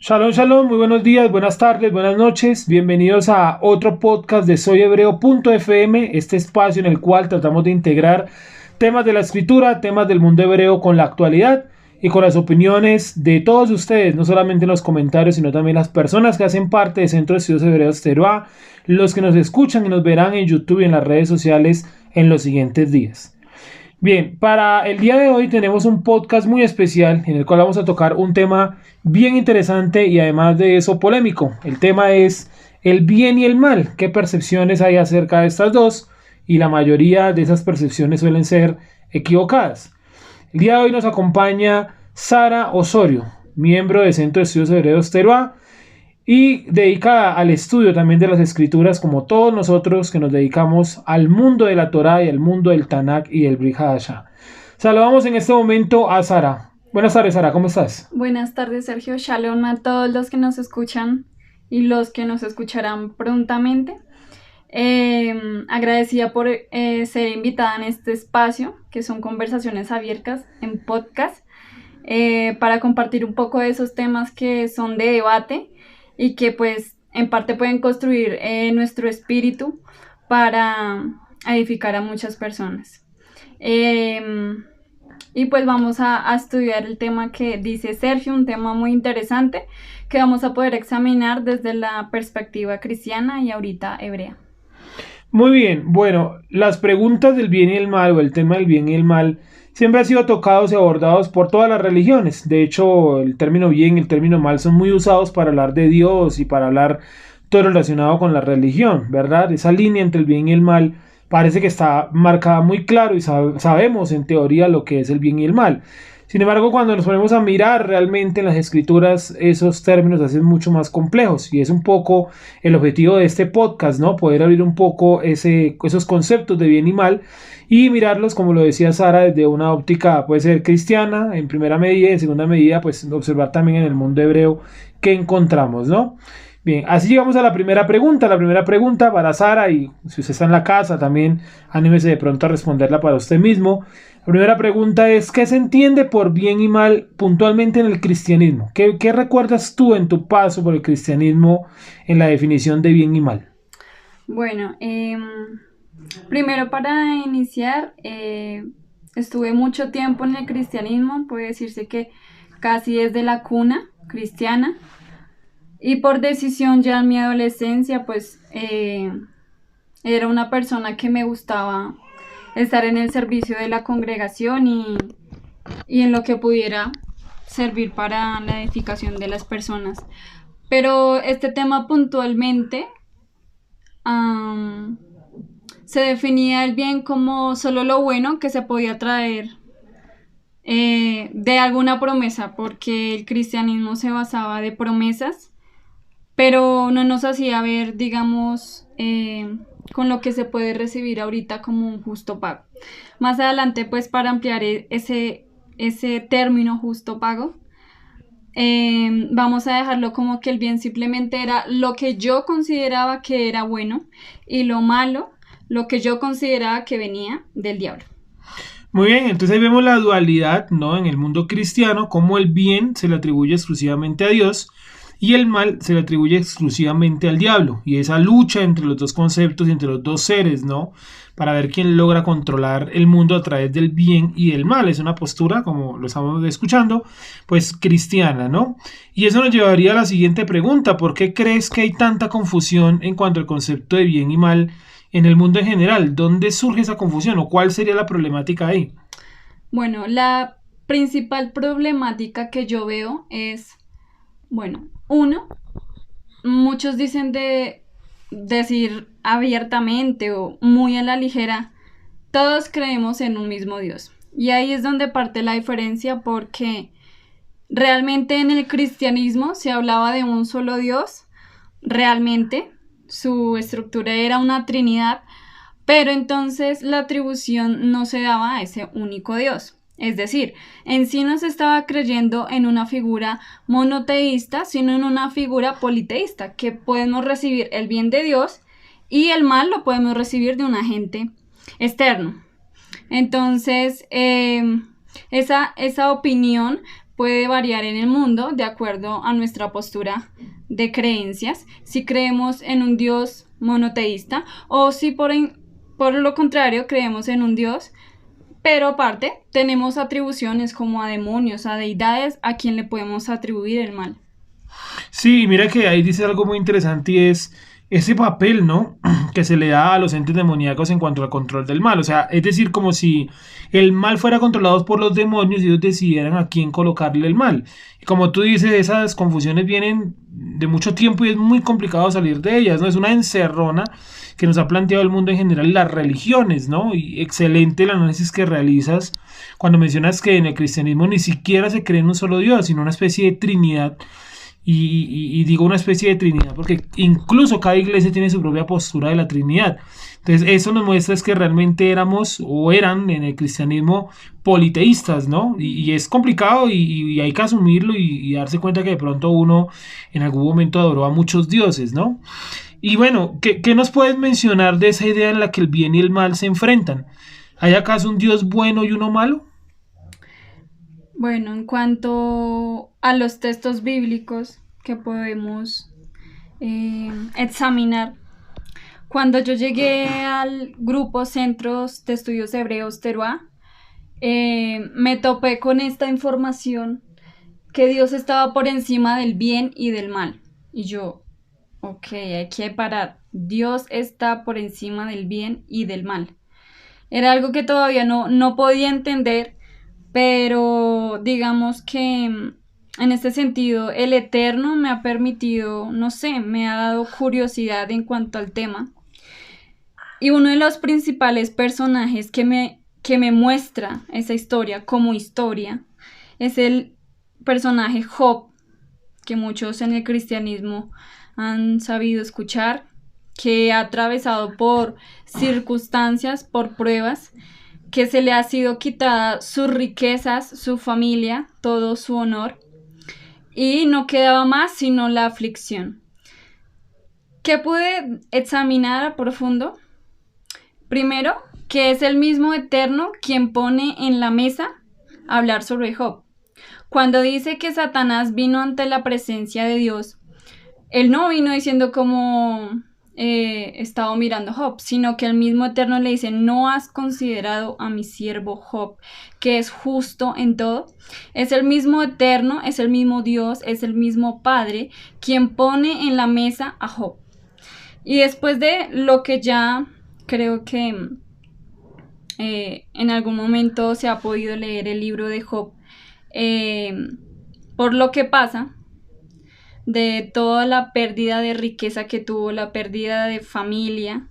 Shalom, shalom, muy buenos días, buenas tardes, buenas noches. Bienvenidos a otro podcast de soyhebreo.fm, este espacio en el cual tratamos de integrar temas de la escritura, temas del mundo hebreo con la actualidad y con las opiniones de todos ustedes, no solamente en los comentarios, sino también las personas que hacen parte del Centro de Estudios Hebreos Teruá, los que nos escuchan y nos verán en YouTube y en las redes sociales en los siguientes días. Bien, para el día de hoy tenemos un podcast muy especial en el cual vamos a tocar un tema bien interesante y además de eso polémico. El tema es el bien y el mal. ¿Qué percepciones hay acerca de estas dos? Y la mayoría de esas percepciones suelen ser equivocadas. El día de hoy nos acompaña Sara Osorio, miembro del Centro de Estudios Hebreos Teruá y dedicada al estudio también de las escrituras, como todos nosotros que nos dedicamos al mundo de la Torá y al mundo del Tanakh y del Brit Hadashah. Saludamos en este momento a Sara. Buenas tardes, Sara, ¿cómo estás? Buenas tardes, Sergio. Shalom a todos los que nos escuchan y los que nos escucharán prontamente. Agradecida por ser invitada en este espacio, que son conversaciones abiertas en podcast, para compartir un poco de esos temas que son de debate y que pues en parte pueden construir nuestro espíritu para edificar a muchas personas. Y pues vamos a estudiar el tema que dice Sergio, un tema muy interesante que vamos a poder examinar desde la perspectiva cristiana y ahorita hebrea. Muy bien, bueno, las preguntas del bien y el mal o el tema del bien y el mal siempre han sido tocados y abordados por todas las religiones. De hecho, el término bien y el término mal son muy usados para hablar de Dios y para hablar todo relacionado con la religión, ¿verdad? Esa línea entre el bien y el mal parece que está marcada muy claro y sabemos en teoría lo que es el bien y el mal. Sin embargo, cuando nos ponemos a mirar realmente en las escrituras, esos términos se hacen mucho más complejos y es un poco el objetivo de este podcast, ¿no? Poder abrir un poco esos conceptos de bien y mal y mirarlos, como lo decía Sara, desde una óptica, puede ser cristiana en primera medida y en segunda medida, pues observar también en el mundo hebreo qué encontramos, ¿no? Bien, así llegamos a la primera pregunta. La primera pregunta para Sara, y si usted está en la casa también, anímese de pronto a responderla para usted mismo. La primera pregunta es, ¿qué se entiende por bien y mal puntualmente en el cristianismo? ¿Qué recuerdas tú en tu paso por el cristianismo en la definición de bien y mal? Bueno, primero para iniciar, estuve mucho tiempo en el cristianismo, puede decirse que casi desde la cuna cristiana. Y por decisión ya en mi adolescencia, pues era una persona que me gustaba estar en el servicio de la congregación y en lo que pudiera servir para la edificación de las personas. Pero este tema puntualmente se definía el bien como solo lo bueno que se podía traer de alguna promesa, porque el cristianismo se basaba de promesas, pero no nos hacía ver, digamos, con lo que se puede recibir ahorita como un justo pago. Más adelante, pues para ampliar ese término justo pago, vamos a dejarlo como que el bien simplemente era lo que yo consideraba que era bueno y lo malo, lo que yo consideraba que venía del diablo. Muy bien, entonces ahí vemos la dualidad, ¿no? En el mundo cristiano, cómo el bien se le atribuye exclusivamente a Dios y el mal se le atribuye exclusivamente al diablo, y esa lucha entre los dos conceptos y entre los dos seres, ¿no? Para ver quién logra controlar el mundo a través del bien y del mal. Es una postura, como lo estamos escuchando, pues cristiana, ¿no? Y eso nos llevaría a la siguiente pregunta: ¿por qué crees que hay tanta confusión en cuanto al concepto de bien y mal en el mundo en general? ¿Dónde surge esa confusión o cuál sería la problemática ahí? Bueno, la principal problemática que yo veo es, bueno, uno, muchos dicen de decir abiertamente o muy a la ligera, todos creemos en un mismo Dios. Y ahí es donde parte la diferencia, porque realmente en el cristianismo se hablaba de un solo Dios, realmente su estructura era una trinidad, pero entonces la atribución no se daba a ese único Dios. Es decir, en sí no se estaba creyendo en una figura monoteísta, sino en una figura politeísta, que podemos recibir el bien de Dios y el mal lo podemos recibir de un agente externo. Entonces, esa opinión puede variar en el mundo de acuerdo a nuestra postura de creencias, si creemos en un Dios monoteísta o si por lo contrario creemos en un Dios, pero aparte tenemos atribuciones como a demonios, a deidades a quien le podemos atribuir el mal. Sí, mira que ahí dice algo muy interesante y es ese papel, ¿no? Que se le da a los entes demoníacos en cuanto al control del mal. O sea, es decir, como si el mal fuera controlado por los demonios y ellos decidieran a quién colocarle el mal. Y como tú dices, esas confusiones vienen de mucho tiempo y es muy complicado salir de ellas, ¿no? Es una encerrona que nos ha planteado el mundo en general, las religiones, ¿no? Y excelente el análisis que realizas cuando mencionas que en el cristianismo ni siquiera se cree en un solo Dios, sino una especie de trinidad y digo una especie de Trinidad porque incluso cada iglesia tiene su propia postura de la Trinidad. Entonces eso nos muestra es que realmente éramos o eran en el cristianismo politeístas, ¿no? Y es complicado y hay que asumirlo y darse cuenta que de pronto uno en algún momento adoró a muchos dioses, ¿no? Y bueno, ¿qué nos puedes mencionar de esa idea en la que el bien y el mal se enfrentan? ¿Hay acaso un Dios bueno y uno malo? Bueno, en cuanto a los textos bíblicos que podemos examinar, cuando yo llegué al grupo Centros de Estudios Hebreos Teruá, me topé con esta información que Dios estaba por encima del bien y del mal. Y yo, ok, hay que parar. Dios está por encima del bien y del mal. Era algo que todavía no podía entender, pero digamos que en este sentido el Eterno me ha permitido, no sé, me ha dado curiosidad en cuanto al tema. Y uno de los principales personajes que me muestra esa historia como historia es el personaje Job, que muchos en el cristianismo han sabido escuchar, que ha atravesado por circunstancias, por pruebas, que se le ha sido quitada sus riquezas, su familia, todo su honor, y no quedaba más sino la aflicción. ¿Qué pude examinar a profundo? Primero, que es el mismo Eterno quien pone en la mesa a hablar sobre Job. Cuando dice que Satanás vino ante la presencia de Dios, él no vino diciendo como estaba mirando a Job, sino que el mismo Eterno le dice, ¿no has considerado a mi siervo Job, que es justo en todo? Es el mismo Eterno, es el mismo Dios, es el mismo Padre, quien pone en la mesa a Job. Y después de lo que ya creo que en algún momento se ha podido leer el libro de Job, por lo que pasa, de toda la pérdida de riqueza que tuvo, la pérdida de familia,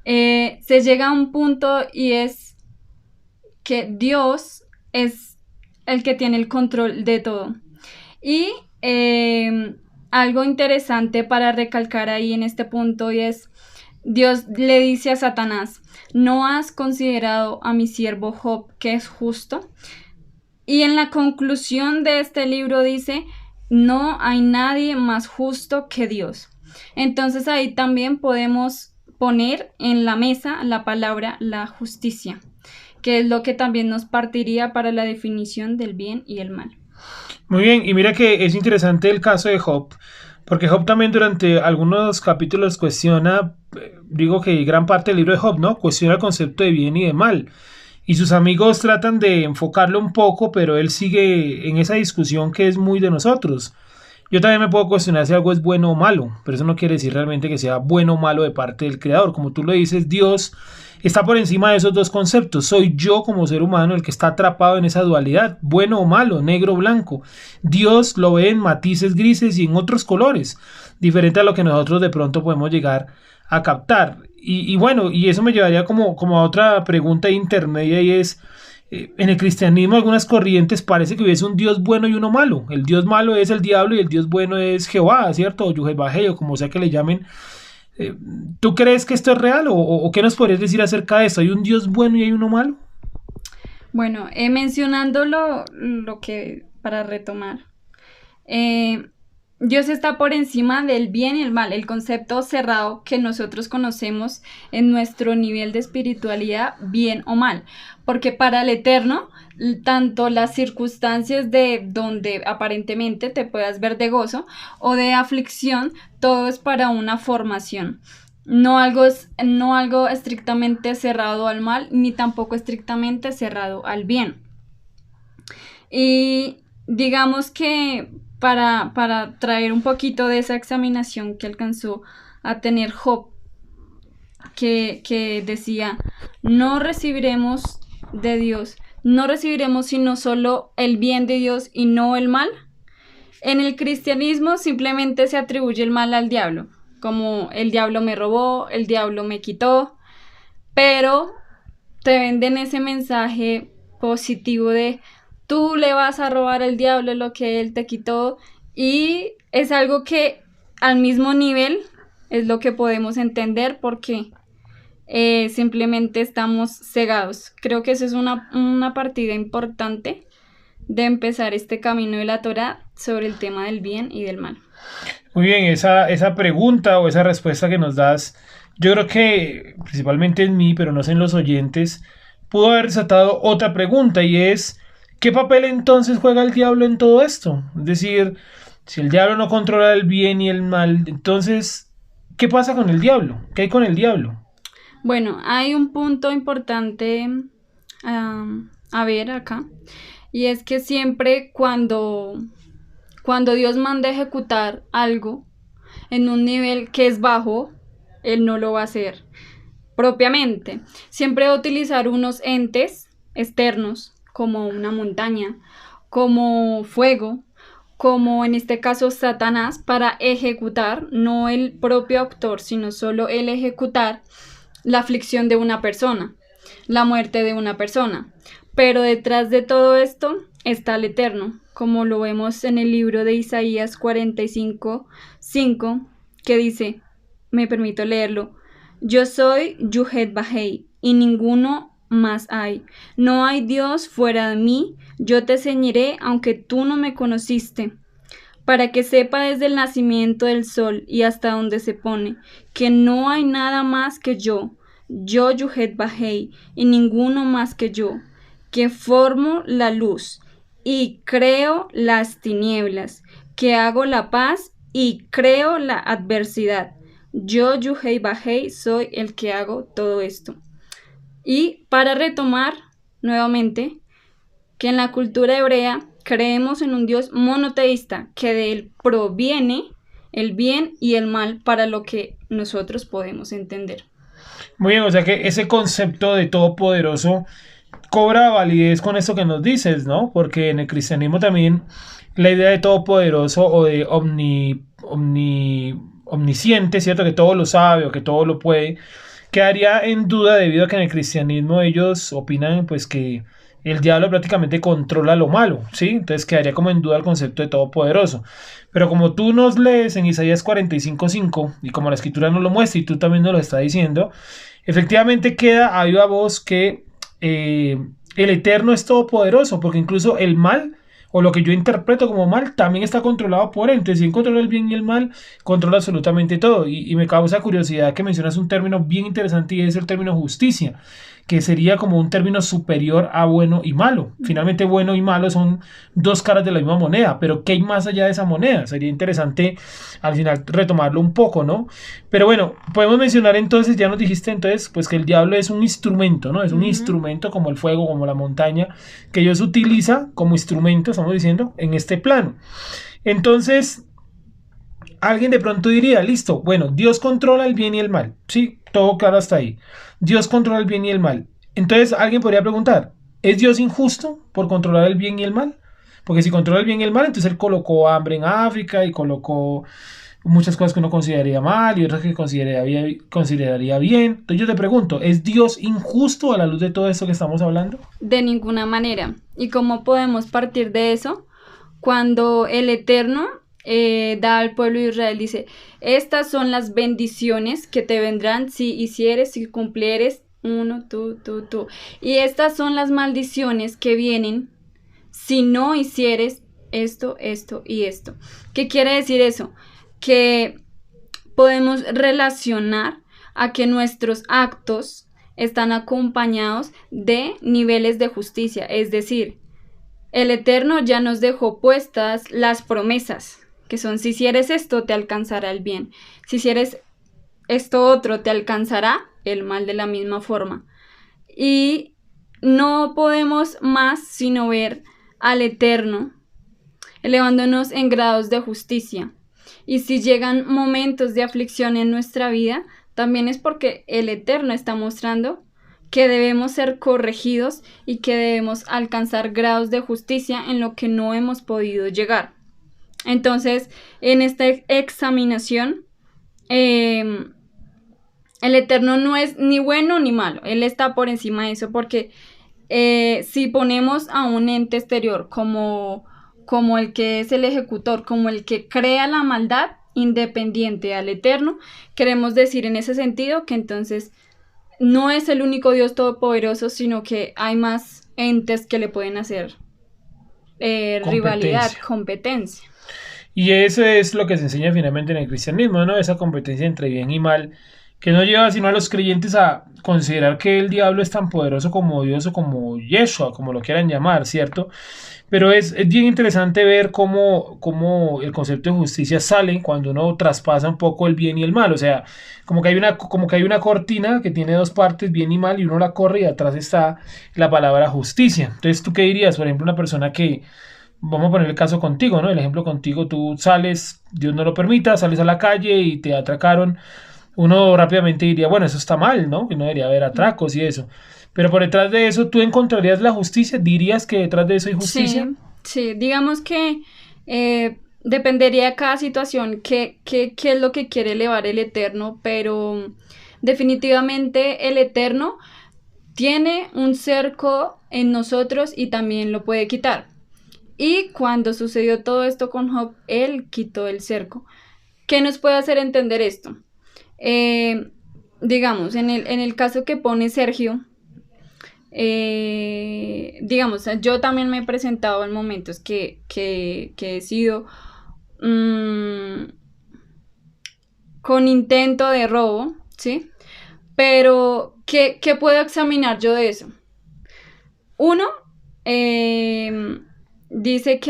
se llega a un punto y es que Dios es el que tiene el control de todo. Y algo interesante para recalcar ahí en este punto y es, Dios le dice a Satanás, ¿no has considerado a mi siervo Job que es justo? Y en la conclusión de este libro dice, no hay nadie más justo que Dios. Entonces ahí también podemos poner en la mesa la palabra la justicia, que es lo que también nos partiría para la definición del bien y el mal. Muy bien, y mira que es interesante el caso de Job, porque Job también durante algunos capítulos cuestiona, digo que gran parte del libro de Job, ¿no? Cuestiona el concepto de bien y de mal. Y sus amigos tratan de enfocarlo un poco, pero él sigue en esa discusión que es muy de nosotros. Yo también me puedo cuestionar si algo es bueno o malo, pero eso no quiere decir realmente que sea bueno o malo de parte del creador. Como tú lo dices, Dios está por encima de esos dos conceptos. Soy yo como ser humano el que está atrapado en esa dualidad, bueno o malo, negro o blanco. Dios lo ve en matices grises y en otros colores, diferente a lo que nosotros de pronto podemos llegar a captar. Y bueno, y eso me llevaría como a otra pregunta intermedia y es, en el cristianismo algunas corrientes parece que hubiese un Dios bueno y uno malo. El Dios malo es el diablo y el Dios bueno es Jehová, ¿cierto? O Yuhebajé, o como sea que le llamen. ¿Tú crees que esto es real o qué nos podrías decir acerca de esto? ¿Hay un Dios bueno y hay uno malo? Bueno, mencionando lo que, para retomar, Dios está por encima del bien y el mal, el concepto cerrado que nosotros conocemos en nuestro nivel de espiritualidad, bien o mal, porque para el Eterno, tanto las circunstancias de donde aparentemente te puedas ver de gozo o de aflicción, todo es para una formación. No algo estrictamente cerrado al mal, ni tampoco estrictamente cerrado al bien. Y digamos que para traer un poquito de esa examinación que alcanzó a tener Job, que decía, no recibiremos de Dios, no recibiremos sino solo el bien de Dios y no el mal. En el cristianismo simplemente se atribuye el mal al diablo, como el diablo me robó, el diablo me quitó, pero te venden ese mensaje positivo de tú le vas a robar al diablo lo que él te quitó, y es algo que al mismo nivel es lo que podemos entender porque simplemente estamos cegados. Creo que eso es una partida importante de empezar este camino de la Torá sobre el tema del bien y del mal. Muy bien, esa pregunta o esa respuesta que nos das, yo creo que principalmente en mí, pero no sé en los oyentes, pudo haber desatado otra pregunta y es, ¿qué papel entonces juega el diablo en todo esto? Es decir, si el diablo no controla el bien y el mal, entonces, ¿qué pasa con el diablo? ¿Qué hay con el diablo? Bueno, hay un punto importante a ver acá, y es que siempre cuando Dios manda ejecutar algo en un nivel que es bajo, Él no lo va a hacer propiamente. Siempre va a utilizar unos entes externos, como una montaña, como fuego, como en este caso Satanás, para ejecutar, no el propio autor, sino solo el ejecutar la aflicción de una persona, la muerte de una persona. Pero detrás de todo esto está el Eterno, como lo vemos en el libro de Isaías 45:5, que dice, me permito leerlo, yo soy Yuhet Bahei, y ninguno más hay. No hay Dios fuera de mí, yo te ceñiré aunque tú no me conociste, para que sepa desde el nacimiento del sol y hasta donde se pone, que no hay nada más que yo Yuhet Bahei, y ninguno más que yo, que formo la luz y creo las tinieblas, que hago la paz y creo la adversidad. Yo, Yuhei Bahei, soy el que hago todo esto. Y para retomar nuevamente, que en la cultura hebrea creemos en un Dios monoteísta, que de él proviene el bien y el mal para lo que nosotros podemos entender. Muy bien, o sea que ese concepto de todopoderoso cobra validez con esto que nos dices, ¿no? Porque en el cristianismo también la idea de todopoderoso o de omnisciente, ¿cierto? Que todo lo sabe o que todo lo puede, quedaría en duda debido a que en el cristianismo ellos opinan pues que el diablo prácticamente controla lo malo, ¿sí? Entonces quedaría como en duda el concepto de todopoderoso. Pero como tú nos lees en Isaías 45:5 y como la escritura nos lo muestra y tú también nos lo está diciendo, efectivamente queda a viva voz que el Eterno es todopoderoso, porque incluso el mal, o lo que yo interpreto como mal, también está controlado por él. Entonces, si él controla el bien y el mal, controla absolutamente todo. Y me causa curiosidad que mencionas un término bien interesante y es el término justicia, que sería como un término superior a bueno y malo. Finalmente, bueno y malo son dos caras de la misma moneda, pero ¿qué hay más allá de esa moneda? Sería interesante al final retomarlo un poco, ¿no? Pero bueno, podemos mencionar entonces, ya nos dijiste entonces, pues que el diablo es un instrumento, ¿no? Es un instrumento como el fuego, como la montaña, que Dios utiliza como instrumento, estamos diciendo, en este plano. Entonces, alguien de pronto diría, listo, bueno, Dios controla el bien y el mal, sí, todo claro hasta ahí. Dios controla el bien y el mal. Entonces, alguien podría preguntar, ¿es Dios injusto por controlar el bien y el mal? Porque si controla el bien y el mal, entonces él colocó hambre en África y colocó muchas cosas que uno consideraría mal y otras que consideraría bien. Entonces yo te pregunto, ¿es Dios injusto a la luz de todo esto que estamos hablando? De ninguna manera. ¿Y cómo podemos partir de eso? Cuando el Eterno da al pueblo de Israel, dice, estas son las bendiciones que te vendrán si hicieres, si cumplieres, tú. Y estas son las maldiciones que vienen si no hicieres esto, esto y esto. ¿Qué quiere decir eso? Que podemos relacionar a que nuestros actos están acompañados de niveles de justicia, es decir, el Eterno ya nos dejó puestas las promesas, que son: si hicieres esto, te alcanzará el bien; si hicieres esto otro, te alcanzará el mal de la misma forma. Y no podemos más sino ver al Eterno elevándonos en grados de justicia. Y si llegan momentos de aflicción en nuestra vida, también es porque el Eterno está mostrando que debemos ser corregidos y que debemos alcanzar grados de justicia en lo que no hemos podido llegar. Entonces, en esta examinación, el Eterno no es ni bueno ni malo, Él está por encima de eso, porque si ponemos a un ente exterior como el que es el ejecutor, como el que crea la maldad, independiente al Eterno, queremos decir en ese sentido que entonces no es el único Dios todopoderoso, sino que hay más entes que le pueden hacer rivalidad, competencia. Y eso es lo que se enseña finalmente en el cristianismo, ¿no? Esa competencia entre bien y mal, que no lleva sino a los creyentes a considerar que el diablo es tan poderoso como Dios o como Yeshua, como lo quieran llamar, ¿cierto? Pero es bien interesante ver cómo el concepto de justicia sale cuando uno traspasa un poco el bien y el mal. O sea, como que hay una cortina que tiene dos partes, bien y mal, y uno la corre y atrás está la palabra justicia. Entonces, ¿tú qué dirías? Por ejemplo, una persona que, vamos a poner el caso contigo, ¿no? El ejemplo contigo: tú sales, Dios no lo permita, sales a la calle y te atracaron. Uno rápidamente diría, bueno, eso está mal, ¿no? Que no debería haber atracos y eso. Pero por detrás de eso, ¿tú encontrarías la justicia? ¿Dirías que detrás de eso hay justicia? Sí, sí, digamos que dependería de cada situación qué es lo que quiere elevar el Eterno, pero definitivamente el Eterno tiene un cerco en nosotros y también lo puede quitar. Y cuando sucedió todo esto con Job, él quitó el cerco. ¿Qué nos puede hacer entender esto? Digamos, en el caso que pone Sergio, digamos, yo también me he presentado en momentos que he sido con intento de robo, ¿sí? Pero, ¿qué puedo examinar yo de eso? Uno, dice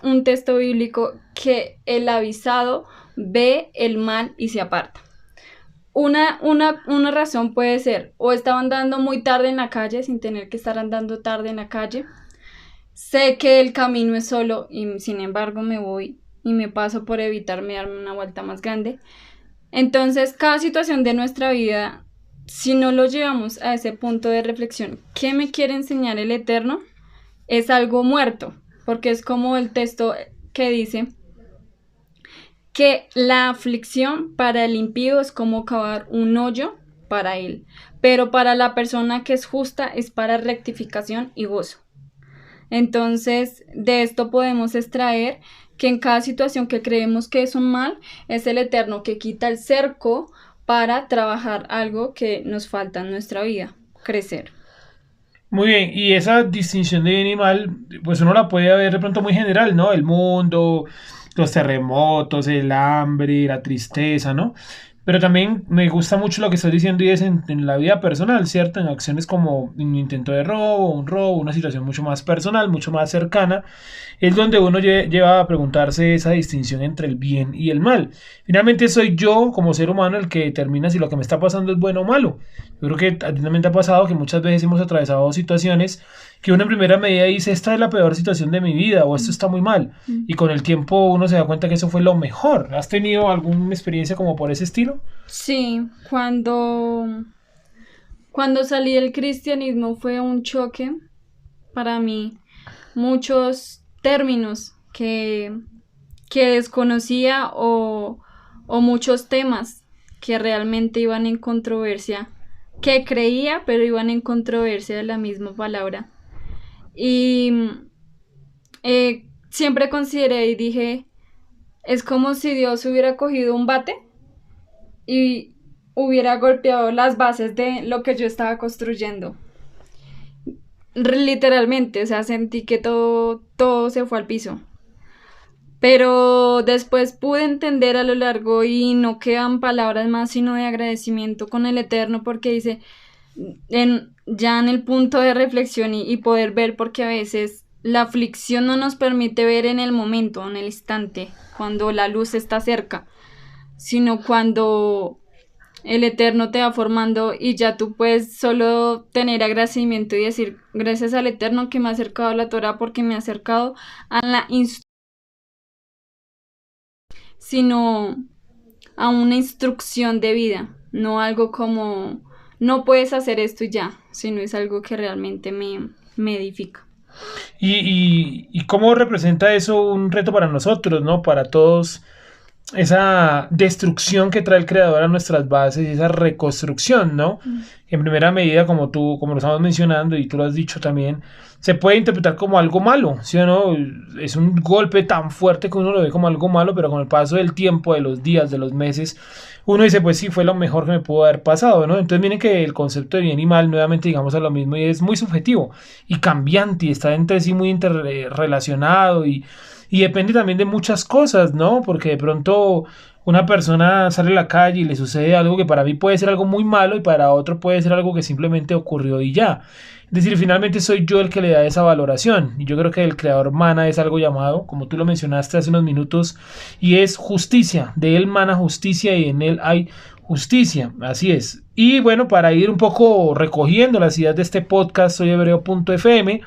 un texto bíblico que el avisado ve el mal y se aparta. Una razón puede ser: o estaba andando muy tarde en la calle sin tener que estar andando tarde en la calle. Sé que el camino es solo y sin embargo me voy y me paso por evitarme darme una vuelta más grande. Entonces, cada situación de nuestra vida, si no lo llevamos a ese punto de reflexión, ¿qué me quiere enseñar el Eterno? Es algo muerto, porque es como el texto que dice que la aflicción para el impío es como cavar un hoyo para él, pero para la persona que es justa es para rectificación y gozo. Entonces, de esto podemos extraer que en cada situación que creemos que es un mal, es el Eterno que quita el cerco para trabajar algo que nos falta en nuestra vida, crecer. Muy bien, y esa distinción de bien y mal, pues uno la puede ver de pronto muy general, ¿no? El mundo, los terremotos, el hambre, la tristeza, ¿no? Pero también me gusta mucho lo que estás diciendo y es en la vida personal, ¿cierto? En acciones como un intento de robo, una situación mucho más personal, mucho más cercana, es donde uno lleva a preguntarse esa distinción entre el bien y el mal. Finalmente soy yo como ser humano el que determina si lo que me está pasando es bueno o malo. Yo creo que a ti también te ha pasado que muchas veces hemos atravesado situaciones que uno en primera medida dice, esta es la peor situación de mi vida o esto está muy mal. Y con el tiempo uno se da cuenta que eso fue lo mejor. ¿Has tenido alguna experiencia como por ese estilo? Sí, cuando salí del cristianismo fue un choque para mí. Muchos términos que desconocía o muchos temas que realmente iban en controversia, que creía, pero iban en controversia de la misma palabra. Y siempre consideré y dije, es como si Dios hubiera cogido un bate y hubiera golpeado las bases de lo que yo estaba construyendo. literalmente, o sea, sentí que todo se fue al piso. Pero después pude entender a lo largo y no quedan palabras más sino de agradecimiento con el Eterno porque dice, ya en el punto de reflexión y poder ver porque a veces la aflicción no nos permite ver en el momento, en el instante, cuando la luz está cerca, sino cuando el Eterno te va formando y ya tú puedes solo tener agradecimiento y decir gracias al Eterno que me ha acercado a la Torah porque me ha acercado a la sino a una instrucción de vida, no algo como no puedes hacer esto y ya, sino es algo que realmente me edifica. Y cómo representa eso un reto para nosotros, ¿no? Para todos, esa destrucción que trae el creador a nuestras bases y esa reconstrucción, ¿no? En primera medida, como lo estamos mencionando y tú lo has dicho también, se puede interpretar como algo malo, ¿sí o no? Es un golpe tan fuerte que uno lo ve como algo malo, pero con el paso del tiempo, de los días, de los meses, uno dice, pues sí, fue lo mejor que me pudo haber pasado, ¿no? Entonces miren que el concepto de bien y mal, nuevamente digamos a lo mismo, y es muy subjetivo y cambiante y está entre sí muy interrelacionado y depende también de muchas cosas, ¿no? Porque de pronto una persona sale a la calle y le sucede algo que para mí puede ser algo muy malo y para otro puede ser algo que simplemente ocurrió y ya. Es decir, finalmente soy yo el que le da esa valoración. Y yo creo que el creador mana es algo llamado, como tú lo mencionaste hace unos minutos, y es justicia. De él mana justicia y en él hay justicia. Así es. Y bueno, para ir un poco recogiendo las ideas de este podcast, soy hebreo.fm.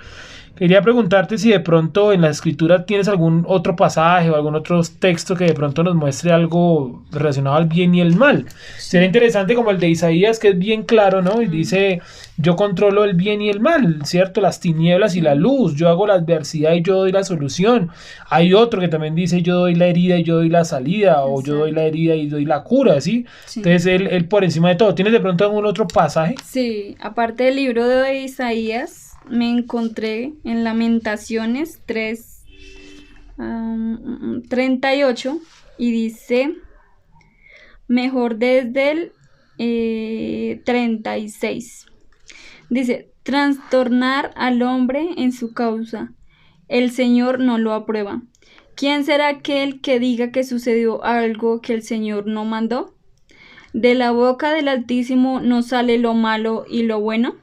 Quería preguntarte si de pronto en la escritura tienes algún otro pasaje o algún otro texto que de pronto nos muestre algo relacionado al bien y el mal. Sería interesante como el de Isaías, que es bien claro, ¿no? Y dice, yo controlo el bien y el mal, ¿cierto? Las tinieblas y la luz, yo hago la adversidad y yo doy la solución. Hay otro que también dice, yo doy la herida y yo doy la salida, o yo doy la herida y doy la cura, ¿sí? Entonces él por encima de todo. ¿Tienes de pronto algún otro pasaje? Sí, aparte del libro de Isaías, me encontré en Lamentaciones 38 y dice, mejor desde el 36. Dice, trastornar al hombre en su causa. El Señor no lo aprueba. ¿Quién será aquel que diga que sucedió algo que el Señor no mandó? ¿De la boca del Altísimo no sale lo malo y lo bueno?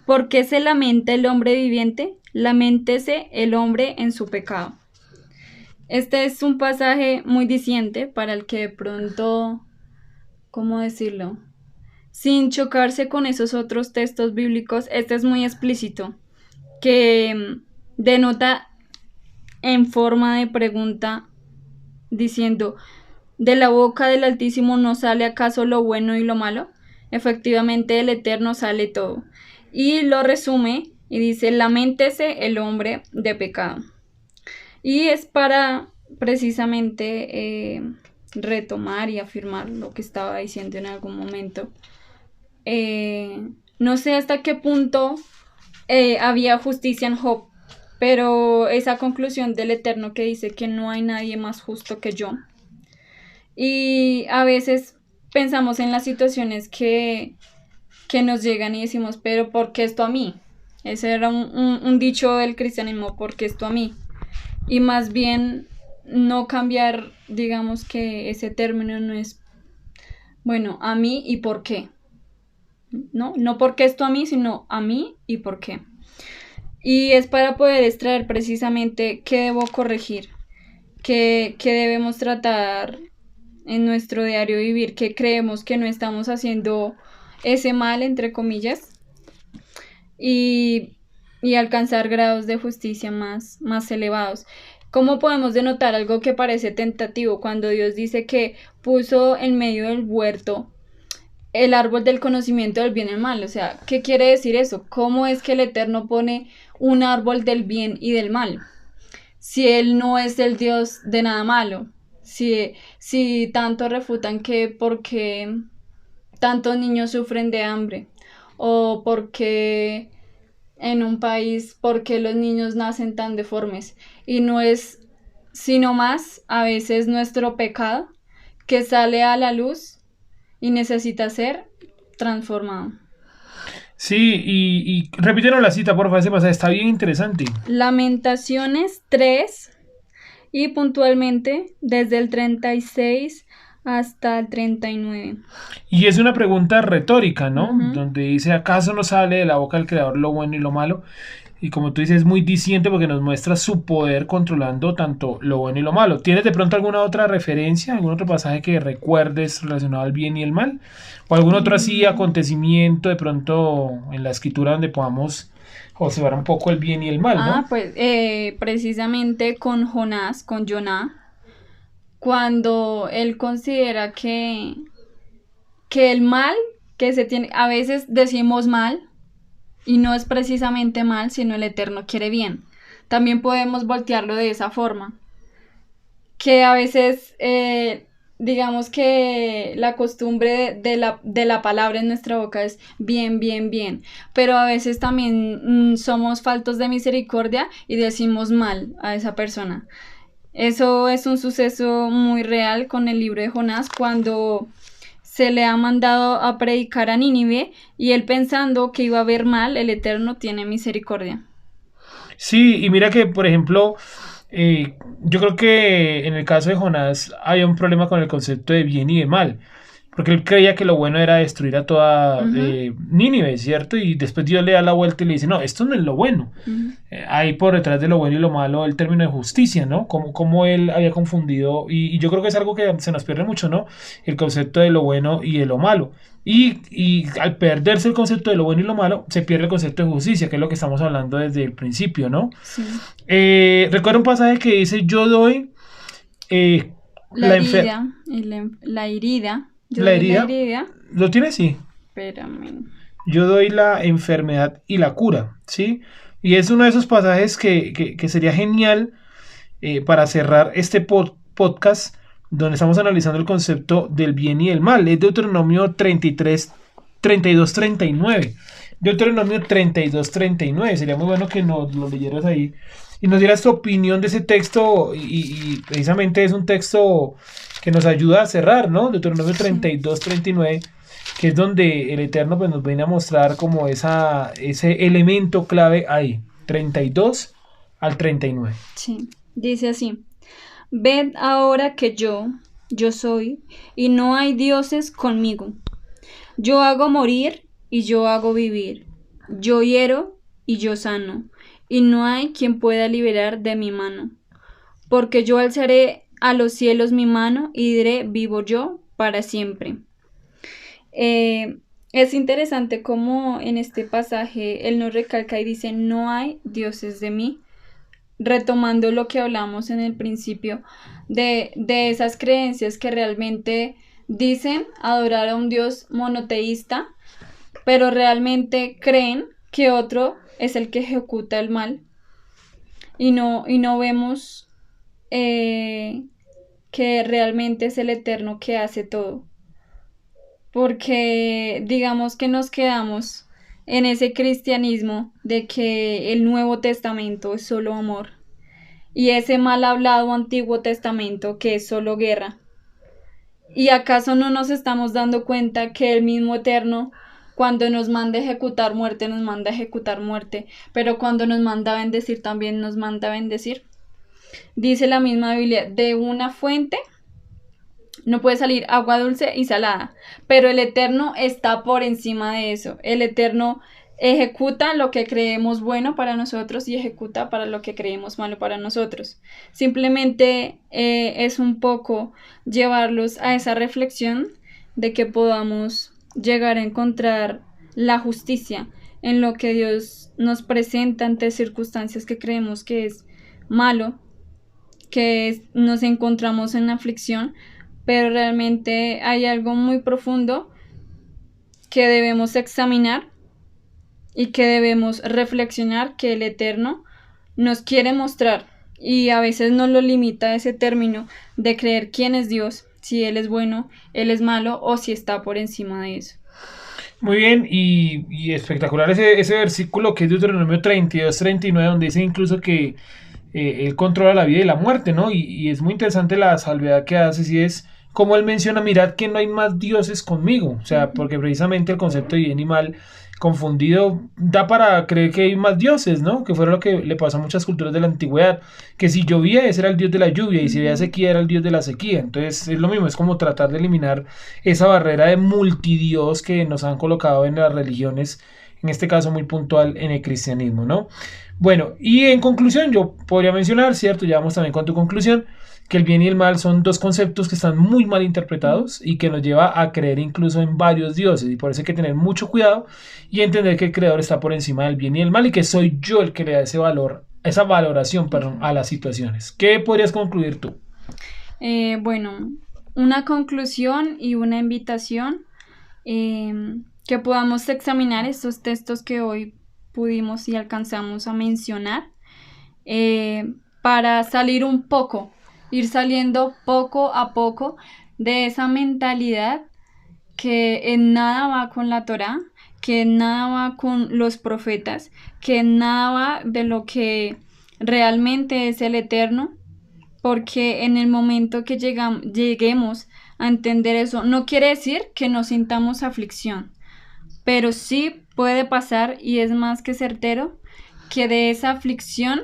¿Por qué se lamenta el hombre viviente? Laméntese el hombre en su pecado. Este es un pasaje muy diciente para el que de pronto, ¿cómo decirlo? Sin chocarse con esos otros textos bíblicos, este es muy explícito, que denota en forma de pregunta diciendo, ¿de la boca del Altísimo no sale acaso lo bueno y lo malo? Efectivamente, del Eterno sale todo. Y lo resume y dice, laméntese el hombre de pecado. Y es para precisamente retomar y afirmar lo que estaba diciendo en algún momento. No sé hasta qué punto había justicia en Job, pero esa conclusión del Eterno que dice que no hay nadie más justo que yo. Y a veces pensamos en las situaciones que nos llegan y decimos, pero ¿por qué esto a mí? Ese era un dicho del cristianismo, ¿por qué esto a mí? Y más bien no cambiar, digamos que ese término no es, bueno, a mí y por qué. No por qué esto a mí, sino a mí y por qué. Y es para poder extraer precisamente qué debo corregir, qué debemos tratar en nuestro diario vivir, qué creemos que no estamos haciendo ese mal, entre comillas, y alcanzar grados de justicia más elevados. ¿Cómo podemos denotar algo que parece tentativo cuando Dios dice que puso en medio del huerto el árbol del conocimiento del bien y el mal? O sea, ¿qué quiere decir eso? ¿Cómo es que el Eterno pone un árbol del bien y del mal? Si Él no es el Dios de nada malo. Si tanto refutan que porque tantos niños sufren de hambre o porque en un país, porque los niños nacen tan deformes y no es sino más a veces nuestro pecado que sale a la luz y necesita ser transformado. Sí, y repítenos la cita, por favor, ese pasaje está bien interesante. Lamentaciones 3 y puntualmente desde el 36 hasta el 39. Y es una pregunta retórica, ¿no? Ujú. Donde dice, ¿acaso no sale de la boca del Creador lo bueno y lo malo? Y como tú dices, es muy diciente porque nos muestra su poder controlando tanto lo bueno y lo malo. ¿Tienes de pronto alguna otra referencia, algún otro pasaje que recuerdes relacionado al bien y el mal? ¿O algún otro así Mm, acontecimiento de pronto en la escritura donde podamos observar un poco el bien y el mal, ¿no? pues precisamente con Jonás, con Jonah, cuando él considera que el mal que se tiene, a veces decimos mal y no es precisamente mal, sino el Eterno quiere bien. También podemos voltearlo de esa forma, que a veces digamos que la costumbre de la palabra en nuestra boca es bien, bien, bien, pero a veces también somos faltos de misericordia y decimos mal a esa persona. Eso es un suceso muy real con el libro de Jonás cuando se le ha mandado a predicar a Nínive y él pensando que iba a ver mal, el Eterno tiene misericordia. Sí, y mira que, por ejemplo, yo creo que en el caso de Jonás había un problema con el concepto de bien y de mal, porque él creía que lo bueno era destruir a toda Ujú, Nínive, ¿cierto? Y después Dios le da la vuelta y le dice, no, esto no es lo bueno. ujú. Hay por detrás de lo bueno y lo malo el término de justicia, ¿no? Como él había confundido, y yo creo que es algo que se nos pierde mucho, ¿no? El concepto de lo bueno y de lo malo. Y al perderse el concepto de lo bueno y lo malo, se pierde el concepto de justicia, que es lo que estamos hablando desde el principio, ¿no? Sí. Recuerdo un pasaje que dice, yo doy La la, enfer herida, la herida, yo la doy la herida, herida, ¿lo tienes? Sí. espérame. Yo doy la enfermedad y la cura, ¿sí? Y es uno de esos pasajes que sería genial para cerrar este podcast donde estamos analizando el concepto del bien y el mal. Es Deuteronomio 33, 32, 39. Deuteronomio 32, 39. Sería muy bueno que nos lo leyeras ahí y nos dieras tu opinión de ese texto y precisamente es un texto que nos ayuda a cerrar, ¿no? Deuteronomio Sí, 32, 39, que es donde el Eterno pues, nos viene a mostrar como ese elemento clave ahí, 32 al 39. sí. Dice así, ved ahora que yo soy, y no hay dioses conmigo. Yo hago morir y yo hago vivir. Yo hiero y yo sano, y no hay quien pueda liberar de mi mano. Porque yo alzaré a los cielos mi mano y diré, vivo yo para siempre. Es interesante cómo en este pasaje él nos recalca y dice, no hay dioses de mí, retomando lo que hablamos en el principio de esas creencias que realmente dicen adorar a un Dios monoteísta, pero realmente creen que otro es el que ejecuta el mal y no vemos que realmente es el Eterno que hace todo. Porque digamos que nos quedamos en ese cristianismo de que el Nuevo Testamento es solo amor y ese mal hablado Antiguo Testamento que es solo guerra. ¿Y acaso no nos estamos dando cuenta que el mismo Eterno, cuando nos manda a ejecutar muerte, nos manda a ejecutar muerte, pero cuando nos manda a bendecir, también nos manda a bendecir? Dice la misma Biblia, de una fuente no puede salir agua dulce y salada, pero el Eterno está por encima de eso. El Eterno ejecuta lo que creemos bueno para nosotros y ejecuta para lo que creemos malo para nosotros. Simplemente es un poco llevarlos a esa reflexión de que podamos llegar a encontrar la justicia en lo que Dios nos presenta ante circunstancias que creemos que es malo, nos encontramos en aflicción, pero realmente hay algo muy profundo que debemos examinar y que debemos reflexionar que el Eterno nos quiere mostrar y a veces nos lo limita a ese término de creer quién es Dios, si Él es bueno, Él es malo o si está por encima de eso. Muy bien, y espectacular ese versículo que es Deuteronomio 32, 39, donde dice incluso que él controla la vida y la muerte, ¿no? Y es muy interesante la salvedad que hace, si es como él menciona, mirad que no hay más dioses conmigo, o sea, Ujú. porque precisamente el concepto de bien y mal confundido, da para creer que hay más dioses, ¿no? Que fue lo que le pasó a muchas culturas de la antigüedad, que si llovía ese era el dios de la lluvia y si había sequía era el dios de la sequía. Entonces es lo mismo, es como tratar de eliminar esa barrera de multidios que nos han colocado en las religiones, en este caso muy puntual en el cristianismo, ¿no? Bueno, y en conclusión yo podría mencionar, ¿cierto? Ya vamos también con tu conclusión, que el bien y el mal son dos conceptos que están muy mal interpretados y que nos lleva a creer incluso en varios dioses, y por eso hay que tener mucho cuidado y entender que el creador está por encima del bien y el mal y que soy yo el que le da ese valor, esa valoración, perdón, a las situaciones. ¿Qué podrías concluir tú? Bueno, una conclusión y una invitación, que podamos examinar estos textos que hoy pudimos y alcanzamos a mencionar, para salir un poco, ir saliendo poco a poco de esa mentalidad que en nada va con la Torá, que en nada va con los profetas, que en nada va de lo que realmente es el Eterno, porque en el momento que lleguemos a entender eso, no quiere decir que no sintamos aflicción, pero sí puede pasar, y es más que certero, que de esa aflicción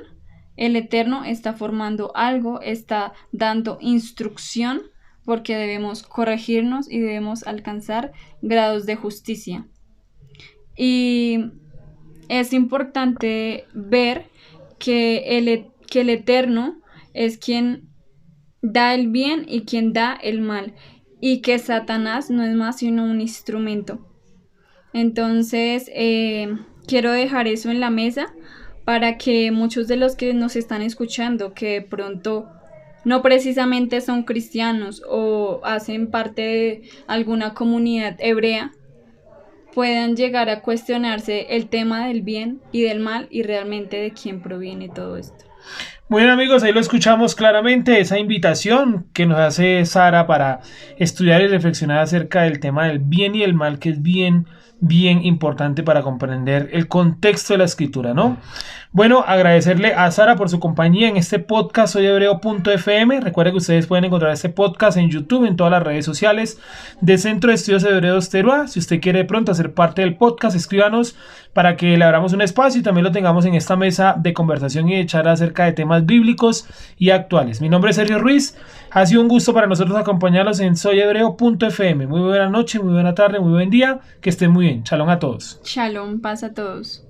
el Eterno está formando algo, está dando instrucción, porque debemos corregirnos y debemos alcanzar grados de justicia. Y es importante ver que el Eterno es quien da el bien y quien da el mal, y que Satanás no es más sino un instrumento. Entonces, quiero dejar eso en la mesa para que muchos de los que nos están escuchando, que de pronto no precisamente son cristianos o hacen parte de alguna comunidad hebrea, puedan llegar a cuestionarse el tema del bien y del mal y realmente de quién proviene todo esto. Muy bien amigos, ahí lo escuchamos claramente, esa invitación que nos hace Sara para estudiar y reflexionar acerca del tema del bien y el mal, que es bien, bien importante para comprender el contexto de la escritura, ¿no? Bueno, agradecerle a Sara por su compañía en este podcast soyhebreo.fm. Recuerden que ustedes pueden encontrar este podcast en YouTube, en todas las redes sociales de Centro de Estudios Hebreos Teruá. Si usted quiere de pronto hacer parte del podcast, escríbanos para que le abramos un espacio y también lo tengamos en esta mesa de conversación y de charla acerca de temas bíblicos y actuales. Mi nombre es Sergio Ruiz. Ha sido un gusto para nosotros acompañarlos en soyhebreo.fm. Muy buena noche, muy buena tarde, muy buen día. Que estén muy bien. Shalom a todos. Shalom, paz a todos.